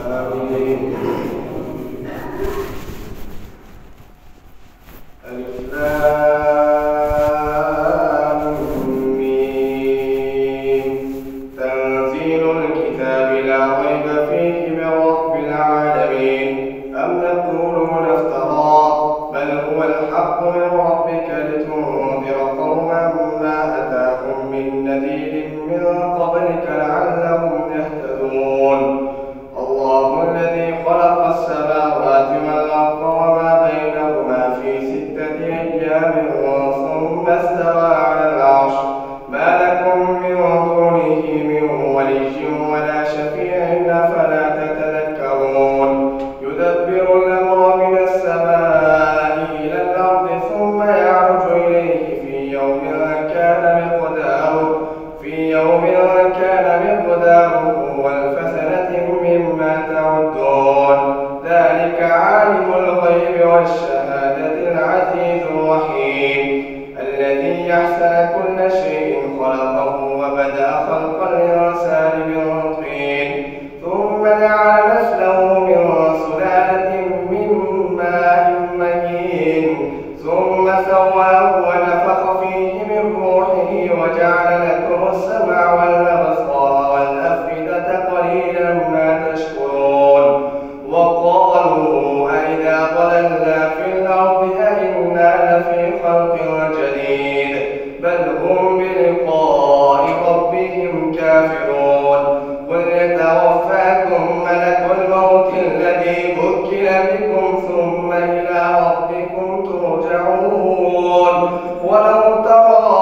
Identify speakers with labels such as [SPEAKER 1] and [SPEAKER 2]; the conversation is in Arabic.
[SPEAKER 1] آمين. تنزيل الكتاب لا ريب فيه من رب العالمين. أم يقولون افتراه، بل هو الحق من ربك لتنذر قوما ما أتاهم من نذير من قبلك لعلهم يهتدون. الله الذي خلق السماوات والأرض وما بينهما في 6 أيام ثم استوى على العرش، ما لكم من دونه من ولي ولا شفيع أفلا تتذكرون. يدبر الأمر من السماء إلى الأرض ثم يعرج إليه في يوم كان مقداره والفسنة مما تعدون. ذلك عالم الغيب والشهادة العزيز الرحيم، الذي أحسن كل شيء خلقه وبدأ خلق الإنسان من طين، ثم جعل نسله من سلالة من ماء مهين، ثم سواه ونفخ فيه من روحه وجعل لكم السمع والأبصار والأفئدة قليلا ما تشكرون. وقالوا أئذا ضللنا في الأرض أئنا لفي خلق جديد، بل هم بلقاء ربهم كافرون. قل يتوفاكم ملك الموت الذي وكل بكم ثم إلى ربكم ترجعون. ولو ترى